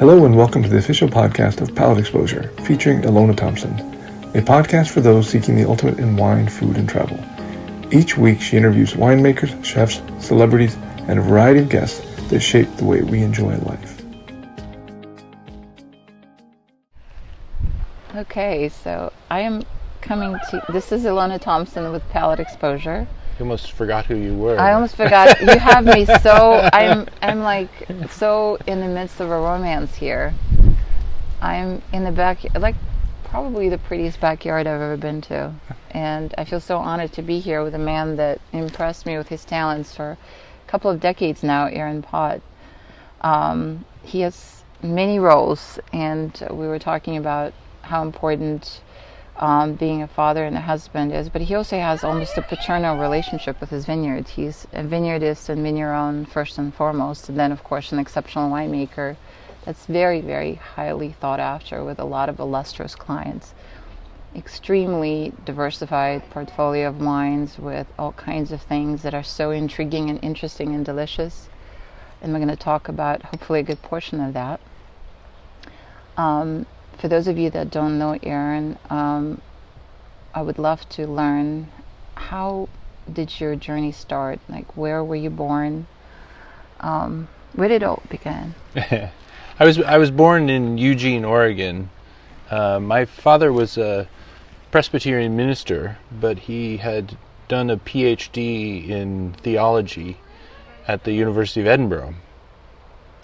Hello and welcome to the official podcast of Palate Exposure, featuring Ilona Thompson, a podcast for those seeking the ultimate in wine, food, and travel. Each week she interviews winemakers, chefs, celebrities, and a variety of guests that shape the way we enjoy life. Okay, so I am this is Ilona Thompson with Palate Exposure. You almost forgot who you were. I almost forgot. You have me so, I'm like so in the midst of a romance here. I'm in the back, like probably the prettiest backyard I've ever been to. And I feel so honored to be here with a man that impressed me with his talents for a couple of decades now, Aaron Pott. He has many roles, and we were talking about how important being a father and a husband is, but he also has almost a paternal relationship with his vineyard. He's a vineyardist and vigneron first and foremost, and then of course an exceptional winemaker that's very, very highly thought after with a lot of illustrious clients. Extremely diversified portfolio of wines with all kinds of things that are so intriguing and interesting and delicious, and we're going to talk about hopefully a good portion of that. For those of you that don't know Aaron, I would love to learn, how did your journey start? Like, where were you born? Where did it all begin? I was born in Eugene, Oregon. My father was a Presbyterian minister, but he had done a PhD in theology at the University of Edinburgh.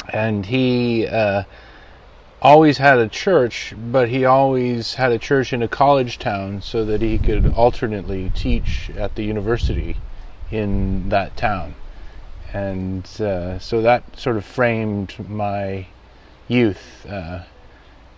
And he always had a church, but he always had a church in a college town so that he could alternately teach at the university in that town. And so that sort of framed my youth.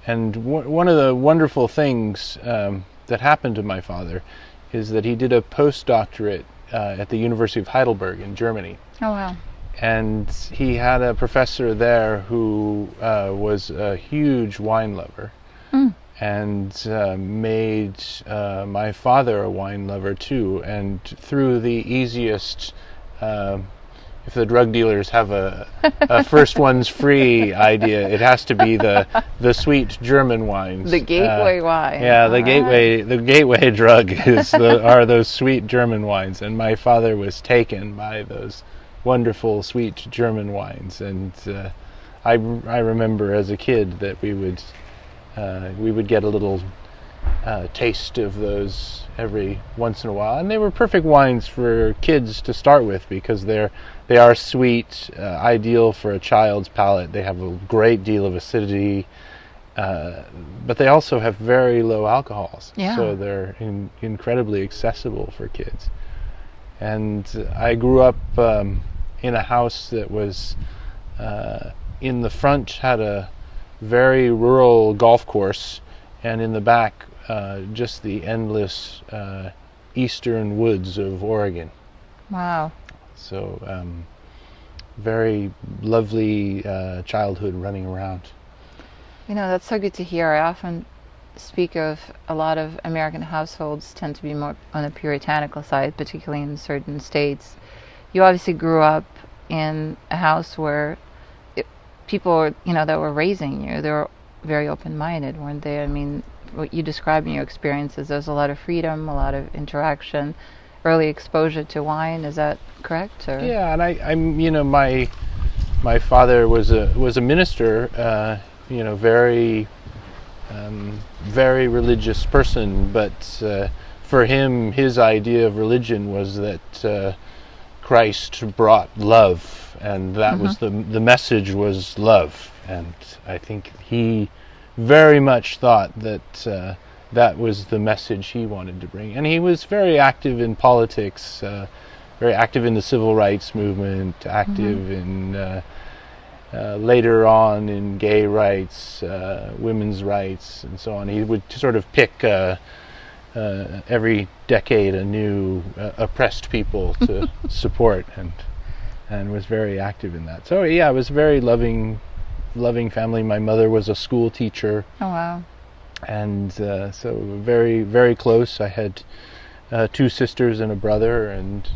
And one of the wonderful things that happened to my father is that he did a postdoctorate at the University of Heidelberg in Germany. Oh, wow. And he had a professor there who was a huge wine lover and made my father a wine lover too. And through the easiest, if the drug dealers have a first one's free idea, it has to be the sweet German wines. The gateway wine. Yeah, the gateway drug are those sweet German wines. And my father was taken by those wonderful sweet German wines, and I remember as a kid that we would get a little taste of those every once in a while, and they were perfect wines for kids to start with because they are sweet, ideal for a child's palate. They have a great deal of acidity, but they also have very low alcohols, so they're incredibly accessible for kids. And I grew up in a house that was in the front had a very rural golf course, and in the back just the endless eastern woods of Oregon. Wow. So very lovely childhood running around. You know, that's so good to hear. I often speak of a lot of American households tend to be more on the puritanical side, particularly in certain states. You obviously grew up in a house where people, that were raising you, they were very open-minded, weren't they? I mean, what you describe in your experiences, there's a lot of freedom, a lot of interaction, early exposure to wine. Is that correct? Or? Yeah, and I'm my father was a minister, very very religious person, but for him, his idea of religion was that Christ brought love, and that was the message was love. And I think he very much thought that that was the message he wanted to bring. And he was very active in politics, very active in the civil rights movement, active in later on in gay rights, women's rights, and so on. He would sort of pick every decade a new oppressed people to support, and was very active in that. So yeah, it was a very loving family. My mother was a school teacher. Oh, wow. And so very, very close. I had 2 sisters and a brother, and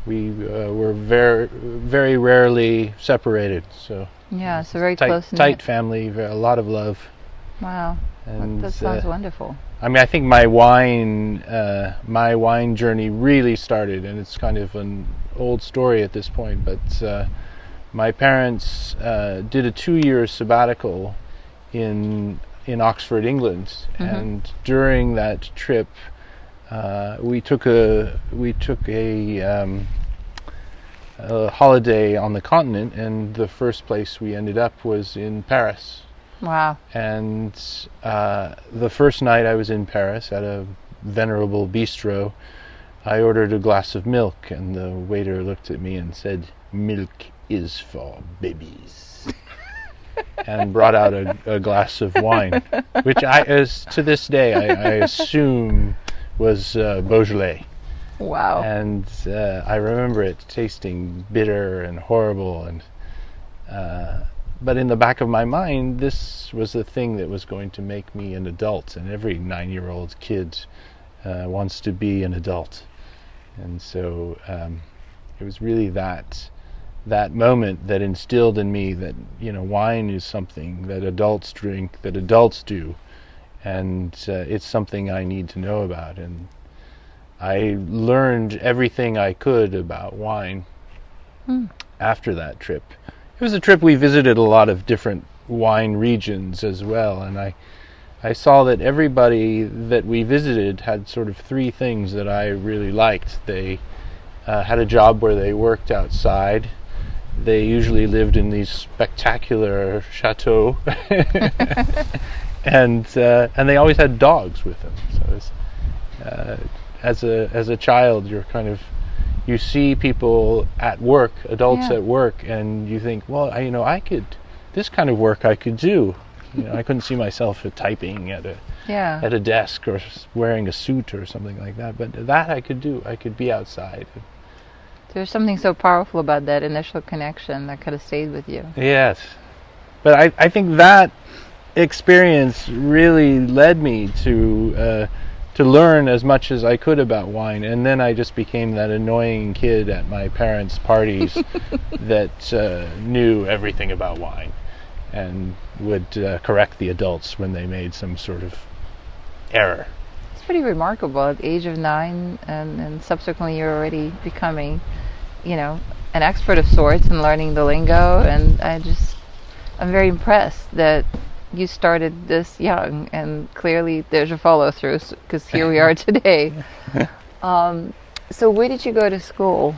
we were very rarely separated. So Yeah, so very tight, close knit. tight family, a lot of love. Wow, And that sounds wonderful. I mean, I think my wine journey really started, and it's kind of an old story at this point, but my parents did a 2-year sabbatical in Oxford, England, and during that trip, we took a holiday on the continent, and the first place we ended up was in Paris. Wow. And the first night I was in Paris at a venerable bistro, I ordered a glass of milk, and the waiter looked at me and said, "Milk is for babies," and brought out a glass of wine, which to this day, I assume was Beaujolais. Wow. And I remember it tasting bitter and horrible, and but in the back of my mind, this was the thing that was going to make me an adult, and every 9-year-old kid wants to be an adult. And so it was really that moment that instilled in me that, wine is something that adults drink, that adults do, and it's something I need to know about. And I learned everything I could about wine after that trip. It was a trip we visited a lot of different wine regions as well, and I saw that everybody that we visited had sort of 3 things that I really liked. They had a job where they worked outside. They usually lived in these spectacular chateaux, and they always had dogs with them. So it was, as a child, you see people at work, adults at work, and you think, well, this kind of work I could do. I couldn't see myself typing at a desk or wearing a suit or something like that, but that I could do. I could be outside. There's something so powerful about that initial connection that could have stayed with you. Yes, but I think that experience really led me to learn as much as I could about wine, and then I just became that annoying kid at my parents' parties that knew everything about wine and would correct the adults when they made some sort of error. It's pretty remarkable. At the age of 9, and subsequently you're already becoming, an expert of sorts and learning the lingo, and I'm very impressed that you started this young, and clearly there's a follow-through, because here we are today. So where did you go to school?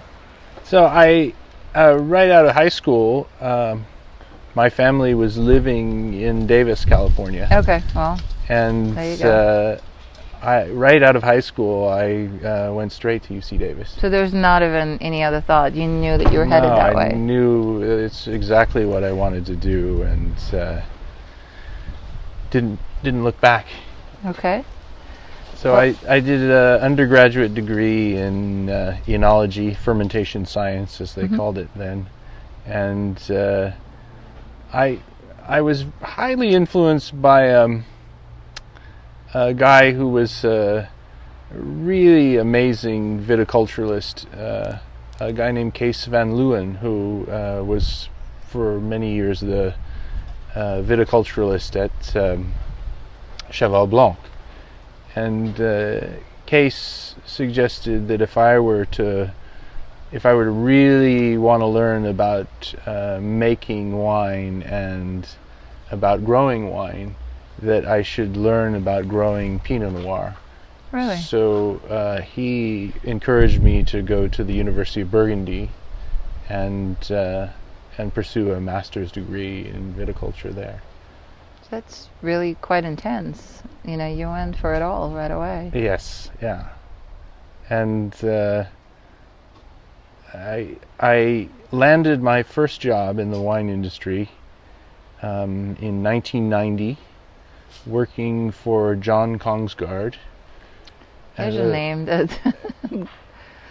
So I, right out of high school, my family was living in Davis, California. Okay, well, and there you go. Right out of high school, I went straight to UC Davis. So there's not even any other thought. You knew that you were headed that way. I knew it's exactly what I wanted to do, and didn't look back. Okay. So I did an undergraduate degree in enology, fermentation science, as they called it then, and I was highly influenced by a guy who was a really amazing viticulturalist, a guy named Kees van Leeuwen, who was for many years the viticulturalist at Cheval Blanc. And Kees suggested that if I were to really want to learn about making wine and about growing wine, that I should learn about growing Pinot Noir. Really? So he encouraged me to go to the University of Burgundy and pursue a master's degree in viticulture there. That's really quite intense. You went for it all right away. Yes, yeah. And I landed my first job in the wine industry in 1990, working for John Kongsgaard. There's a name that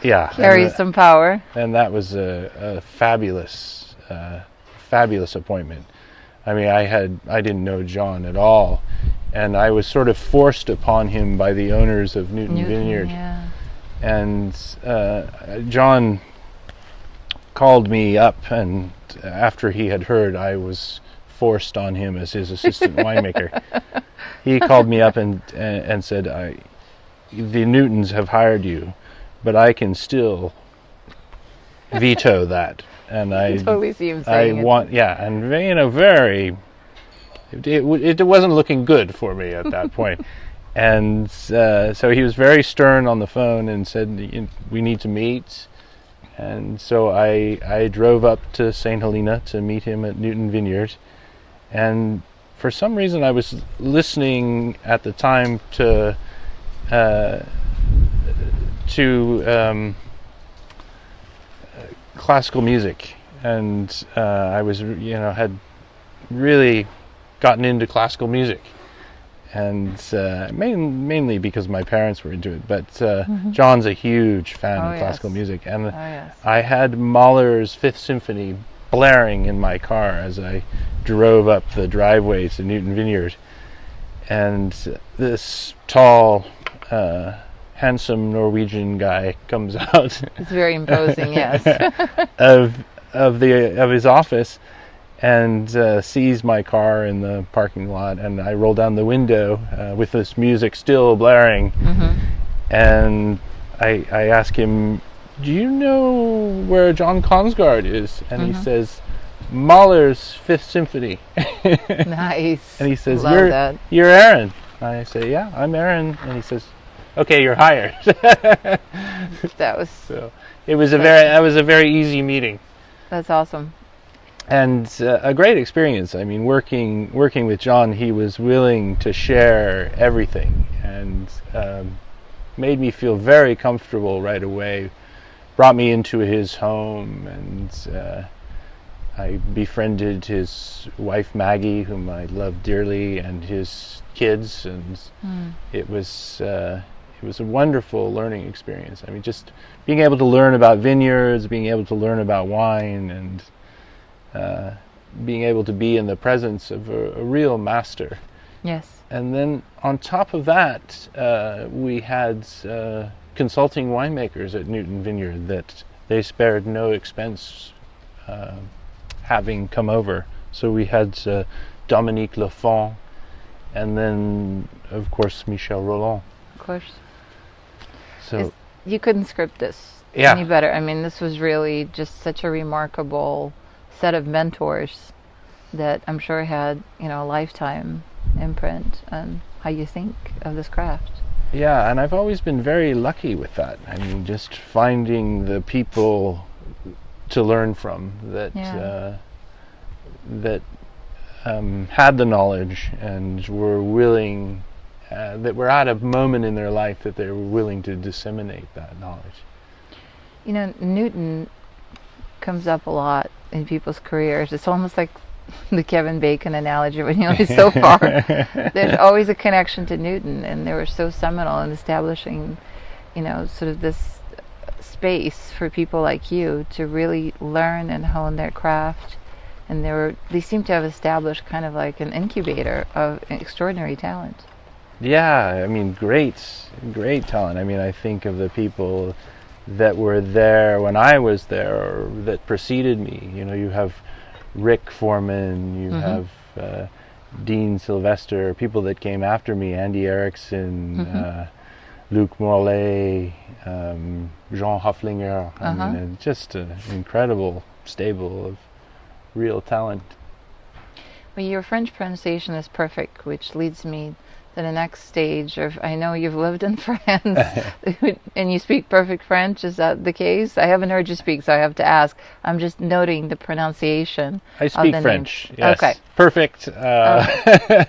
carries some power. And that was a fabulous appointment. I mean, I didn't know John at all, and I was sort of forced upon him by the owners of Newton Vineyard. Yeah. And John called me up, and after he had heard I was forced on him as his assistant winemaker, he called me up and said, the Newtons have hired you, but I can still veto that. And I totally see him saying and very, it wasn't looking good for me at that point. And so he was very stern on the phone and said, we need to meet. And so I drove up to St. Helena to meet him at Newton Vineyard. And for some reason I was listening at the time to classical music, and I was had really gotten into classical music, and mainly because my parents were into it, but John's a huge fan of classical music, and I had Mahler's Fifth Symphony blaring in my car as I drove up the driveway to Newton Vineyard, and this tall handsome Norwegian guy comes out. It's very imposing, yes. of his office, and sees my car in the parking lot, and I roll down the window with this music still blaring, and I ask him, do you know where John Konsgaard is? And he says, Mahler's Fifth Symphony. Nice. And he says, Love you're Aaron. I say, yeah, I'm Aaron. And he says, okay, you're hired. That was it was a very easy meeting. That's awesome. And a great experience. I mean, working with John, he was willing to share everything, and made me feel very comfortable right away. Brought me into his home, and I befriended his wife Maggie, whom I love dearly, and his kids, and it was a wonderful learning experience. I mean, just being able to learn about vineyards, being able to learn about wine, and being able to be in the presence of a real master. Yes. And then on top of that, we had consulting winemakers at Newton Vineyard that they spared no expense having come over. So we had Dominique Lafont, and then of course Michel Roland. Of course. So you couldn't script this any better. I mean, this was really just such a remarkable set of mentors that I'm sure had, a lifetime imprint on how you think of this craft. Yeah, and I've always been very lucky with that. I mean, just finding the people to learn from that had the knowledge and were willing, that were at a moment in their life that they were willing to disseminate that knowledge. Newton comes up a lot in people's careers. It's almost like the Kevin Bacon analogy, when he's so far. There's always a connection to Newton, and they were so seminal in establishing, sort of this space for people like you to really learn and hone their craft. And they seem to have established kind of like an incubator of extraordinary talent. Yeah, I mean, great talent. I mean, I think of the people that were there when I was there, or that preceded me. You have Rick Foreman, you have Dean Sylvester, people that came after me, Andy Erickson, Luc Morlaix, Jean Hofflinger. I mean, just an incredible stable of real talent. Well, your French pronunciation is perfect, which leads me to the next stage of, I know you've lived in France and you speak perfect French. Is that the case? I haven't heard you speak, so I have to ask. I'm just noting the pronunciation. I speak French, yes. Okay. Perfect.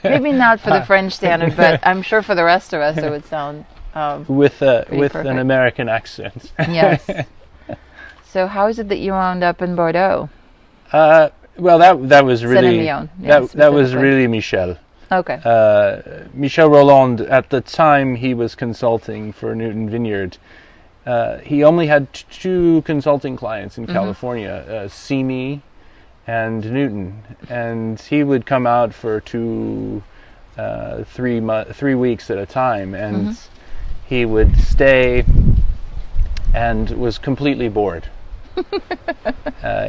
Maybe not for the French standard, but I'm sure for the rest of us it would sound with perfect. An American accent. Yes. So how is it that you wound up in Bordeaux? Well, that was really that was really Michel. Okay. Michel Roland, at the time he was consulting for Newton Vineyard, he only had two consulting clients in California, Simi and Newton, and he would come out for 3 weeks at a time, and he would stay and was completely bored.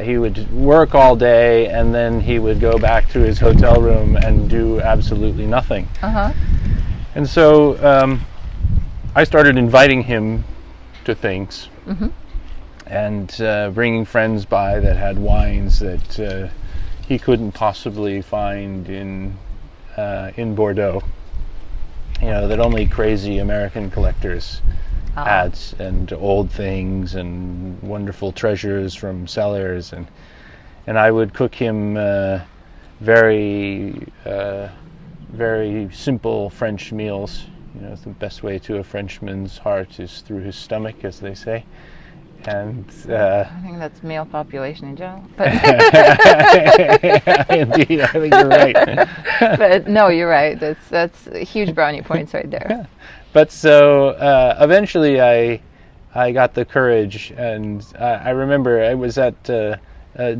He would work all day, and then he would go back to his hotel room and do absolutely nothing. And so I started inviting him to things, and bringing friends by that had wines that he couldn't possibly find in Bordeaux. You know, that only crazy American collectors had, and old things and wonderful treasures from cellars, and I would cook him very simple French meals. You know, the best way to a Frenchman's heart is through his stomach, as they say. And I think that's male population in general. But indeed, I think you're right. But no, you're right. That's huge brownie points right there. Yeah. But so eventually, I got the courage, and I remember I was at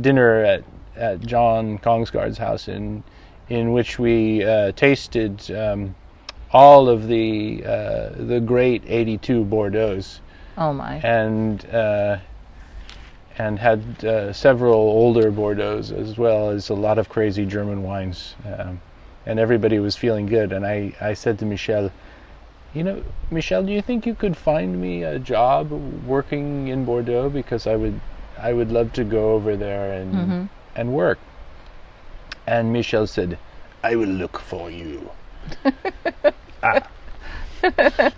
dinner at John Kongsgaard's house, in which we tasted all of the great 82 Bordeaux's. Oh my! And had several older Bordeaux's, as well as a lot of crazy German wines, and everybody was feeling good. And I said to Michel, you know, Michel, do you think you could find me a job working in Bordeaux, because I would love to go over there and work. And Michel said, I will look for you.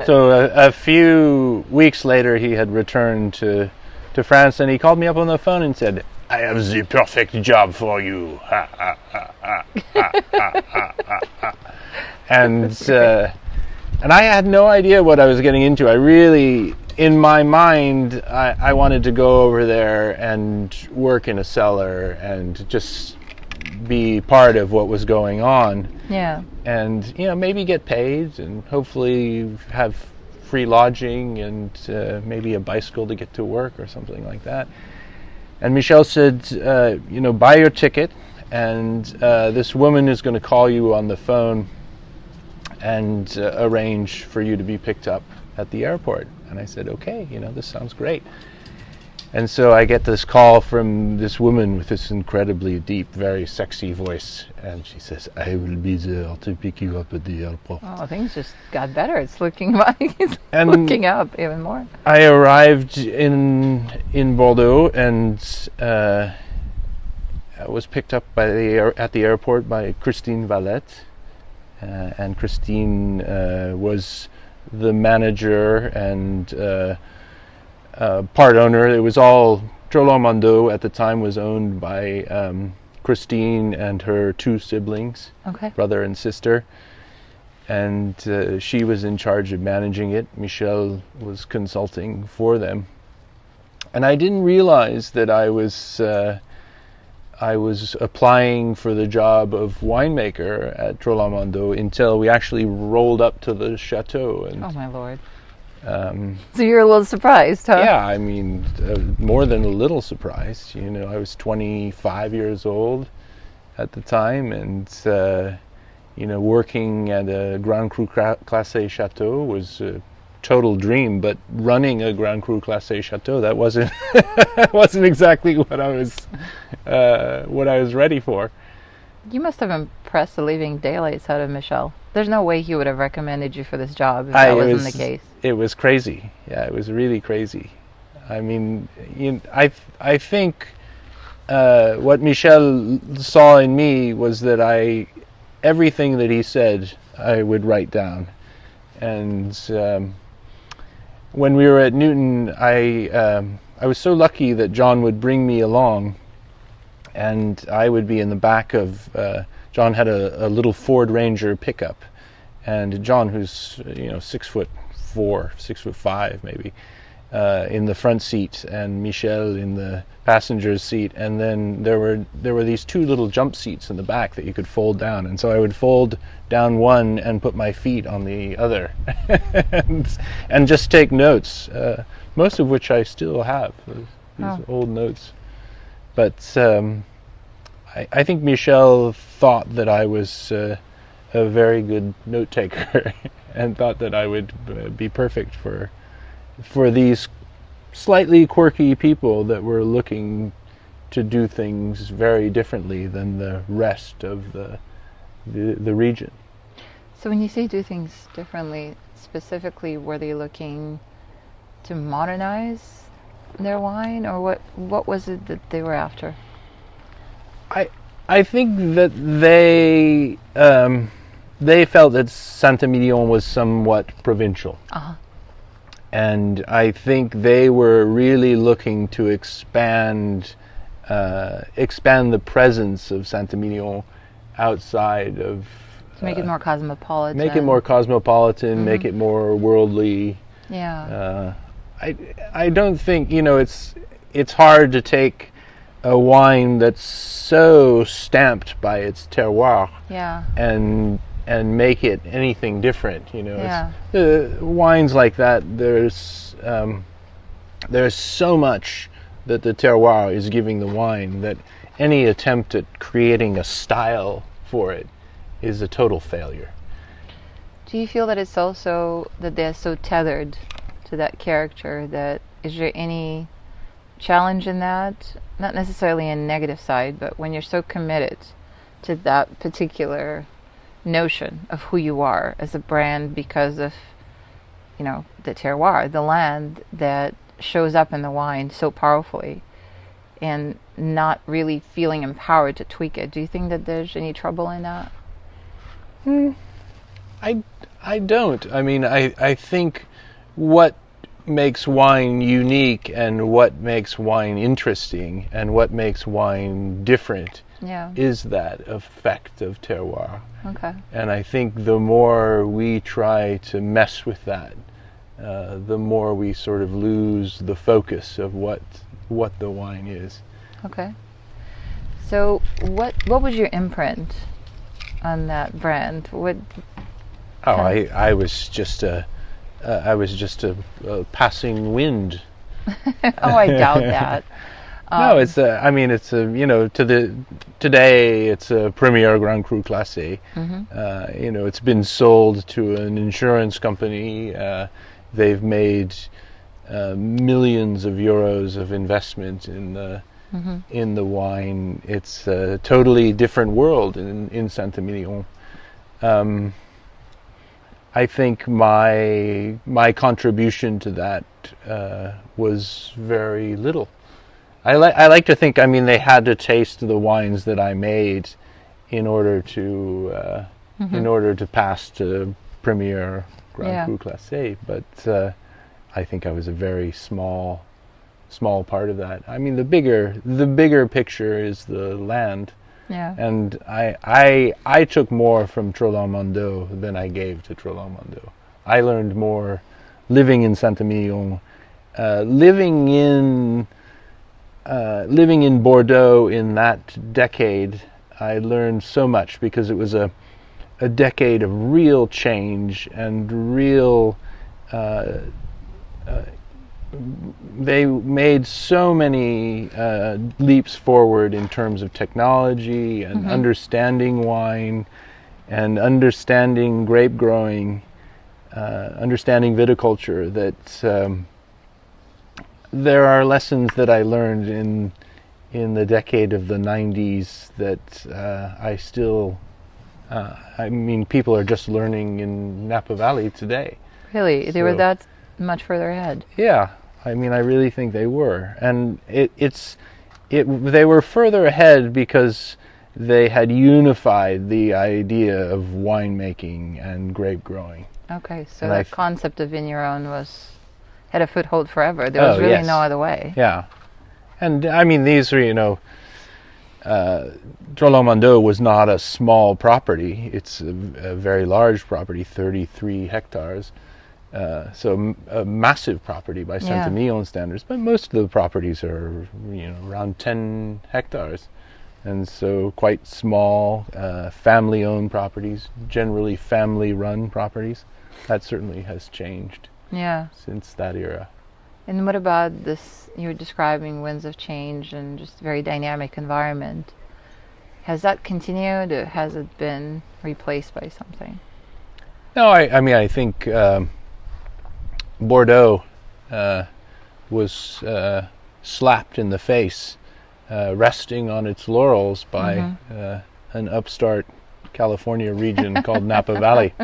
So a few weeks later, he had returned to France, and he called me up on the phone and said, I have the perfect job for you. And I had no idea what I was getting into. I really, in my mind, I wanted to go over there and work in a cellar and just be part of what was going on. Yeah. And, you know, maybe get paid and hopefully have free lodging and maybe a bicycle to get to work or something like that. And Michel said, you know, buy your ticket, and this woman is going to call you on the phone and arrange for you to be picked up at the airport. And I said, okay, you know, this sounds great. And so I get this call from this woman with this incredibly deep, very sexy voice, and she says, I will be there to pick you up at the airport. Oh, things just got better. It's looking like it's looking up even more. I arrived in Bordeaux, and I was picked up at the airport by Christine Valette, and Christine was the manager and part owner. It was all Terroir Bordeaux at the time was owned by Christine and her two siblings, brother and sister, and she was in charge of managing it. Michel was consulting for them, and I didn't realize that I was applying for the job of winemaker at Terroir Bordeaux until we actually rolled up to the chateau. And, oh my Lord! So you're a little surprised, huh? Yeah, I mean, more than a little surprised. You know, I was 25 years old at the time, and you know, working at a Grand Cru Classé chateau was a total dream. But running a Grand Cru Classé chateau, that wasn't wasn't exactly what I was ready for. You must have impressed the living daylights out of Michel. There's no way he would have recommended you for this job if that wasn't the case. It was crazy. Yeah, it was really crazy. I mean, I think what Michel saw in me was that everything that he said, I would write down. And when we were at Newton, I was so lucky that John would bring me along, and I would be in the back of. John had a little Ford Ranger pickup, and John, who's 6'4", 6'5" maybe, in the front seat, and Michel in the passenger's seat, and then there were these two little jump seats in the back that you could fold down, and so I would fold down one and put my feet on the other, and just take notes, most of which I still have, these old notes, but. I think Michel thought that I was a very good note taker and thought that I would be perfect for these slightly quirky people that were looking to do things very differently than the rest of the region. So when you say do things differently, specifically, were they looking to modernize their wine, or what was it that they were after? I think that they felt that Saint-Emilion was somewhat provincial. Uh-huh. And I think they were really looking to expand the presence of Saint-Emilion outside of... To make it more cosmopolitan. Make it more cosmopolitan, make it more worldly. Yeah. I don't think, it's hard to take a wine that's so stamped by its terroir Yeah. and make it anything different. Yeah. Wines like that, there's so much that the terroir is giving the wine that any attempt at creating a style for it is a total failure. Do you feel that it's also that they're so tethered to that character, that is there any challenge in that? Not necessarily a negative side, but when you're so committed to that particular notion of who you are as a brand because of, the terroir, the land that shows up in the wine so powerfully, and not really feeling empowered to tweak it. Do you think that there's any trouble in that? I don't. I mean, I think what makes wine unique and what makes wine interesting and what makes wine different is that effect of terroir. Okay. And I think the more we try to mess with that, the more we sort of lose the focus of what the wine is. Okay. So what was your imprint on that brand? I was just a passing wind. Oh, I doubt that. No, today it's a Premier Grand Cru Classé. Mm-hmm. It's been sold to an insurance company. They've made millions of euros of investment in the wine. It's a totally different world in Saint-Emilion. I think my contribution to that was very little. I like to think. They had to taste the wines that I made in order to pass to Premier Grand Cru Classé. But I think I was a very small part of that. The bigger picture is the land. Yeah. And I took more from Trolland-Mondot than I gave to Trolland-Mondot. I learned more living in Saint-Emilion, living in Bordeaux in that decade. I learned so much because it was a decade of real change and real. They made so many leaps forward in terms of technology and understanding wine and understanding grape growing, understanding viticulture, that there are lessons that I learned in the decade of the 90s that I still, people are just learning in Napa Valley today. Really? They were that much further ahead? Yeah. I really think they were. And they were further ahead because they had unified the idea of winemaking and grape growing. Okay, so the concept of vigneron had a foothold forever. There was really no other way. Yeah. And these are, Trolland-Mondot was not a small property. It's a very large property, 33 hectares. So a massive property by Saint-Emilion standards, but most of the properties are, around 10 hectares. And so quite small, family-owned properties, generally family-run properties. That certainly has changed since that era. And what about this, you were describing winds of change and just very dynamic environment. Has that continued, or has it been replaced by something? No, I think Bordeaux was slapped in the face, resting on its laurels by an upstart California region called Napa Valley.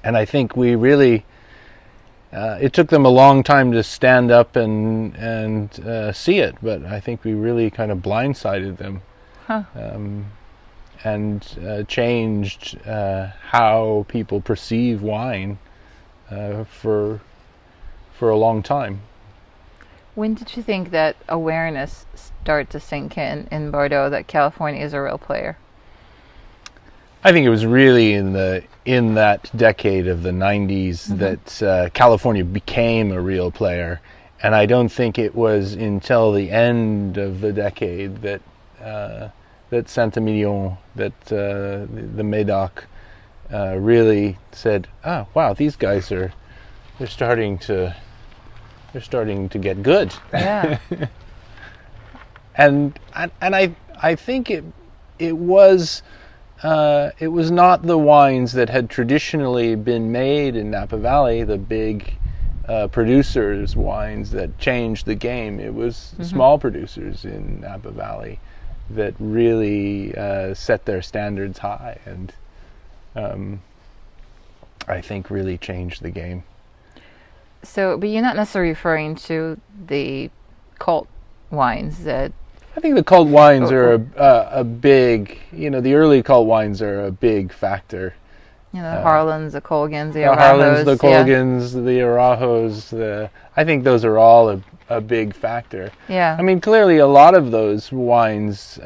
And I think we really, it took them a long time to stand up and see it, but I think we really kind of blindsided them. And changed how people perceive wine for a long time. When did you think that awareness started to sink in Bordeaux that California is a real player? I think it was really in that decade of the 90s that California became a real player, and I don't think it was until the end of the decade that Saint-Emilion, that the Médoc really said, "Oh, wow, these guys they're starting to get good." Yeah. and I think it was not the wines that had traditionally been made in Napa Valley, the big producers' wines, that changed the game. It was small producers in Napa Valley that really set their standards high, and I think really changed the game. So, but you're not necessarily referring to the cult wines that... I think the cult wines are a big, the early cult wines are a big factor. The Harlans, the Colgans, the The Arajos. Harlans, the Colgans, the Arajos, I think those are all a big factor. Yeah. I mean, clearly a lot of those wines,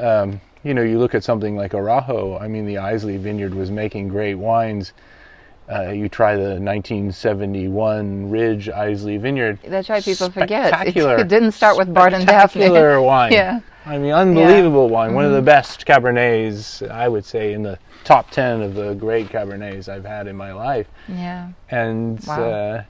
you look at something like Arajo, I mean, the Islay Vineyard was making great wines. You try the 1971 Ridge Islay Vineyard. That's why people forget. Spectacular. It didn't start with Bard and Daphne. Spectacular wine. Yeah. I mean, unbelievable wine. One of the best Cabernets, I would say, in the top 10 of the great Cabernets I've had in my life. Yeah. And Wow.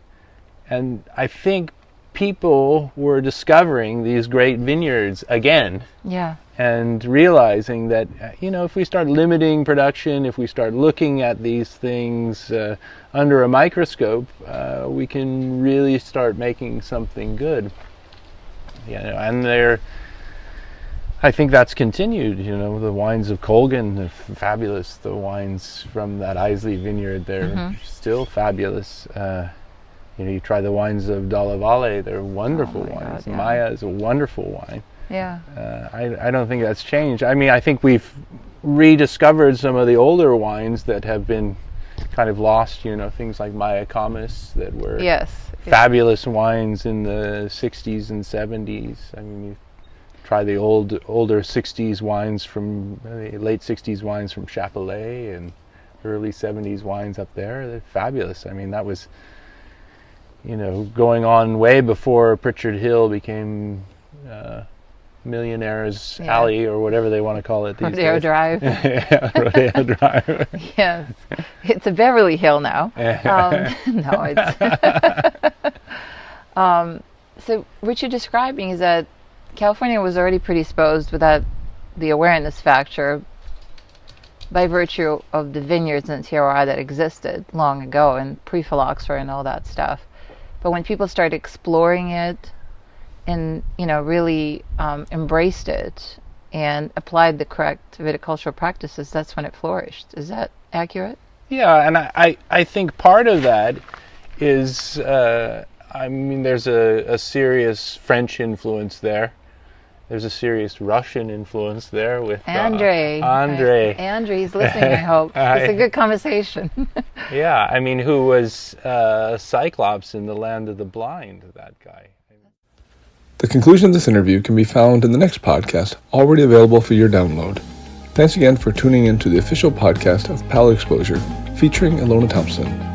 and I think people were discovering these great vineyards again. Yeah. And realizing that, if we start limiting production, if we start looking at these things under a microscope, we can really start making something good. And I think that's continued. The wines of Colgan are fabulous. The wines from that Islay vineyard, they're still fabulous. You try the wines of Dalla Valle, they're wonderful wines. God, yeah. Maya is a wonderful wine. Yeah. I don't think that's changed. I mean, I think we've rediscovered some of the older wines that have been kind of lost, things like Maya Camas that were fabulous wines in the 60s and 70s. I mean, you try the older 60s wines from, late 60s wines from Chapelet and early 70s wines up there. They're fabulous. I mean, that was, going on way before Pritchard Hill became... Millionaire's Alley, or whatever they want to call it these Rodeo days. Drive. Yeah, Rodeo Drive. Yes. It's a Beverly Hill now. No, it's... So what you're describing is that California was already predisposed without the awareness factor by virtue of the vineyards and terroir that existed long ago, and pre-phylloxera and all that stuff. But when people started exploring it, and really embraced it and applied the correct viticultural practices, that's when it flourished. Is that accurate? Yeah, and I think part of that is, there's a serious French influence there. There's a serious Russian influence there with Andre. Andre's listening, I hope. It's a good conversation. Yeah, who was Cyclops in the Land of the Blind, that guy. The conclusion of this interview can be found in the next podcast, already available for your download. Thanks again for tuning in to the official podcast of Palate Exposure, featuring Ilona Thompson.